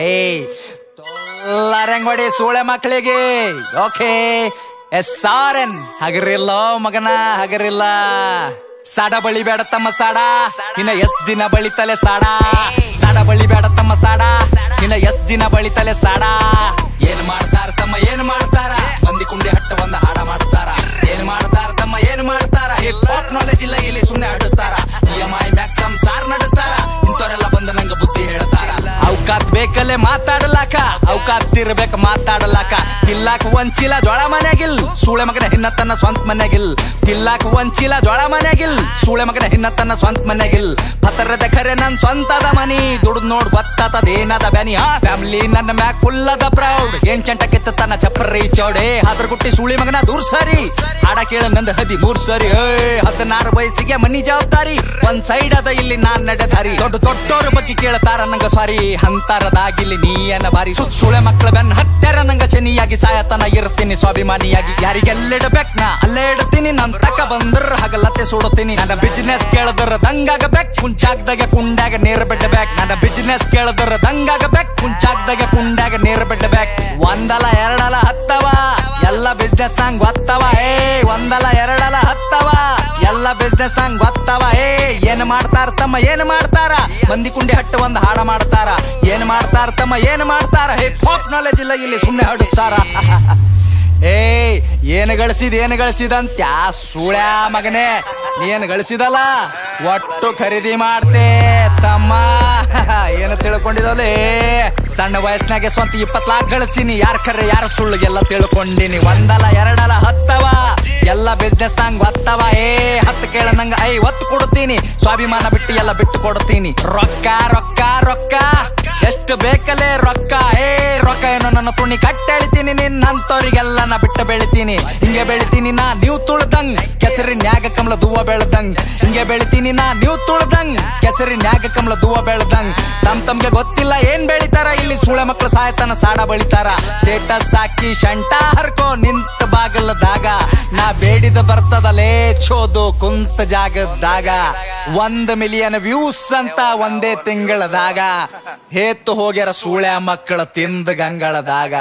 ಏಯ್ ತೊಲ್ಲರಂಗೊಡಿ ಸೂಳೆ ಮಕ್ಕಳಿಗೆ ಓಕೆ SRN ಹಗರಿಲ್ಲ ಮಗನ ಹಗರಿಲ್ಲ. ಸಾಡ ಬಳಿ ಬೇಡ ತಮ್ಮ ಸಾಡ ಇನ್ನ ಎಷ್ಟ್ ದಿನ ಬಳಿತಲೆ ಸಾಡ. ಸಾಡ ಬಳಿ ಬೇಡ ತಮ್ಮ ಸಾಡ ಇನ್ನ ಎಷ್ಟ್ ದಿನ ಬಳಿತಲೆ ಸಾಡ. ಏನ್ ಮಾಡ್ತಾರ ತಮ್ಮ ಏನ್ ಮಾಡ್ತಾರ, ಮಂದಿ ಕುಂಡಿ ಹಟ್ಟ ಒಂದ ಹಾಡ ಮಾಡ್ತಾರ. ಏನ್ ಮಾಡ್ತಾರ ತಮ್ಮ ಏನ್ ಮಾಡ್ತಾರ, ಹಿಪ್ ಹಾಪ್ ನಾಲೆಜ್ ಇಲ್ಲ ಇಲ್ಲಿ ಸುಮ್ನೆ ಆಡಿಸ್ತಾರ. EMI ಮ್ಯಾಕ್ಸಮ್ ಸಾರ್ ನಡೆಸ್ತಾರ, ಇಂಥವ್ರೆಲ್ಲ ಬಂದ ನಂಗ ಬುದ್ಧಿ ಹೇಳ್ತಾರ. ಅವಕಾತ್ ಬೇಕಲ್ಲೇ ಮಾತಾಡಲಾಕ, ಅವಕಾತ್ ಇರ್ಬೇಕ ಮಾತಾಡಲಾಕ. ತಿಲ್ಲಾಕ ಒಂಚಿಲ ಜೋಳ ಮನ್ಯಾಗಿಲ್, ಸೂಳೆ ಮಗನ ಹಿನ್ನ ತನ್ನ ಸ್ವಂತ ಮನ್ಯಾಗಿಲ್. ತಿಲ್ಲಾಕ ಒಂಚಿಲ ಜೋಳ ಮನ್ಯಾಗಿಲ್, ಸೂಳೆ ಮಗನ ಹಿನ್ನ ತನ್ನ ಸ್ವಂತ ಮನ್ಯಾಗಿಲ್. ಪತರದ ಖರೆ ನನ್ ಸ್ವಂತದ ಮನಿ, ದುಡ್ದು ನೋಡ್ ಗೊತ್ತಾತದೇನದ ಬ್ಯಾನಿ. ಫ್ಯಾಮಿಲಿ ನನ್ನ ಮ್ಯಾಕ್ ಫುಲ್ ಅದ ಪ್ರೌಡ್, ಏನ್ ಚಂಟ ಕಿತ್ತ ತನ್ನ ಚಪ್ಪರಿ ಚೌಡೆ. ಅದ್ರ ಗುಟ್ಟಿ ಸೂಳಿ ಮಗನ ದೂರ್ ಸರಿ, ಹಾಡ ಕೇಳ ನಂದ 13 ಸರಿ. 16 ವಯಸ್ಸಿಗೆ ಮನಿ ಜವಾಬ್ದಾರಿ, ಒಂದ್ ಸೈಡ್ ಅದ ಇಲ್ಲಿ ನಾನ್ ನಡೆದಾರಿ. ದೊಡ್ಡೋರ ಬಗ್ಗೆ ಕೇಳ್ತಾರ ನಂಗ ಸಾರಿ, ಅಂತರದಾಗಿಲ್ಲಿ ನೀಯನ ಬಾರಿ. ಸುಳೆ ಮಕ್ಕಳ ಬೆನ್ ಹತ್ತರ ನಂಗ ಚನಿಯಾಗಿ, ಸಾಯತನ ಇರ್ತೀನಿ ಸ್ವಾಭಿಮಾನಿಯಾಗಿ. ಯಾರಿಗೆಲ್ಲಿಡ್ಬೇಕ್ ನಾ ಅಲ್ಲೇ ಇಡ್ತೀನಿ, ನನ್ ತಕ ಬಂದ್ರ ಹಗಲತ್ತೆ ಸುಡುತ್ತೀನಿ. ನನ್ನ ಬಿಸಿನೆಸ್ ಕೇಳಿದ್ರ ದಂಗಾಗಬೇಕ್, ಕುಂಚಾಗ್ದಾಗ ಕುಂಡಾಗ ನೀರ್ ಬಿಡ್ಬೇಕ್. ನನ್ನ ಬಿಸಿನೆಸ್ ಕೇಳಿದ್ರ ದಂಗಾಗಬೇಕ್, ಕುಂಚಾಗ್ದಾಗ ಕುಂಡಾಗ ನೀರ್ ಬಿಡ್ಬೇಕ್. ಒಂದಲ ಎರಡಲ ಹತ್ತವ ಎಲ್ಲ ಬಿಸ್ನೆಸ್ ನಂಗ್ ಗೊತ್ತವ. ಒಂದಲ ಎರಡಲ ಹತ್ತವ ಎಲ್ಲ ಬಿಸ್ನೆಸ್ ನಂಗ್ ಗೊತ್ತವ. ಏನ್ ಮಾಡ್ತಾರ ತಮ್ಮ ಏನ್ ಮಾಡ್ತಾರ, ಮಂದಿ ಕುಂಡಿ ಹಟ್ಟ ಒಂದ್ ಹಾಡ ಮಾಡ್ತಾರ. ಏನ್ ಮಾಡ್ತಾರ ತಮ್ಮ ಏನ್ ಮಾಡ್ತಾರ, ಹಿಪ್ ಹಾಪ್ ನಾಲೆಜ್ ಇಲ್ಲ ಇಲ್ಲಿ ಸುಮ್ನೆ ಹಾಡಿಸ್ತಾರ. ಏನ್ ಗಳಿಸಿದಂತ ಸೂಳ್ಯಾ ಮಗನೇ, ನೀನ್ ಗಳಿಸಿದಲ್ಲ ಒಟ್ಟು ಖರೀದಿ ಮಾಡ್ತೆ ತಮ್ಮ. ಏನು ತಿಳ್ಕೊಂಡಿದಲೇ, ಸಣ್ಣ ವಯಸ್ಸಿನಾಗೆ ಸ್ವಂತ 20 ಲಾಖ ಗಳಿಸಿನಿ. ಯಾರ ಖರೆ ಯಾರ ಸುಳ್ಳು ಎಲ್ಲ ತಿಳ್ಕೊಂಡಿನಿ. ಒಂದಲ ಎರಡಲ ಹತ್ತವ ಎಲ್ಲ ಬಿಸ್ನೆಸ್ ನಂಗ್ ಗೊತ್ತವ. 10 ಕೇಳ ನಂಗ 50 ಕೊಡ್ತೀನಿ, ಸ್ವಾಭಿಮಾನ ಬಿಟ್ಟು ಎಲ್ಲ ಬಿಟ್ಟು ಕೊಡ್ತೀನಿ. ರೊಕ್ಕ ರೊಕ್ಕ ರೊಕ್ಕ ಎಷ್ಟು ಬೇಕಲೇ ರೊಕ್ಕ. ರೊಕ್ಕ ಏನೋ ನನ್ನ ತುಣಿ ಕಟ್ಟೆಳಿತೀನಿ, ನಿನ್ನಂತವ್ರಿಗೆಲ್ಲ ನಾ ಬಿಟ್ಟು ಬೆಳಿತೀನಿ. ಹಿಂಗೆ ಬೆಳಿತೀನಿ ನಾ ನೀವು ತುಳ್ದಂಗ್, ಕೆಸರಿನ್ಯಾಗ ಕಮಲ ದೂವ ಬೆಳ್ದಂಗ್. ಹಿಂಗೆ ಬೆಳಿತೀನಿ ನಾ ನೀವು ತುಳ್ದಂಗ್, ಕೆಸರಿನ್ಯಾಗ ಕಮಲ ದೂವ ಬೆಳ್ದಂಗ್. ತಮ್ಗೆ ಗೊತ್ತಿಲ್ಲ ಏನ್ ಬೆಳಿತಾರ ಇಲ್ಲಿ, ಸೂಳೆ ಮಕ್ಳು ಸಾಯತನ ಸಾಡ ಬಳಿತಾರ. ಸ್ಟೇಟಸ್ ಹಾಕಿ ಶಂಟ ಹರ್ಕೋ ನಿಂತ ಬಾಗಲದಾಗ, ನಾ ಬೇಡಿದ ಬರ್ತದಲೇ ಚೋದು ಕುಂತ ಜಾಗದಾಗ. 1 ಮಿಲಿಯನ್ ವ್ಯೂಸ್ ಅಂತ ಒಂದೇ ತಿಂಗಳದಾಗ, ಹೇತ್ತು ಹೋಗ್ಯಾರ ಸೂಳೆ ಮಕ್ಕಳ ತಿಂದ ಗಂಗಳದಾಗ.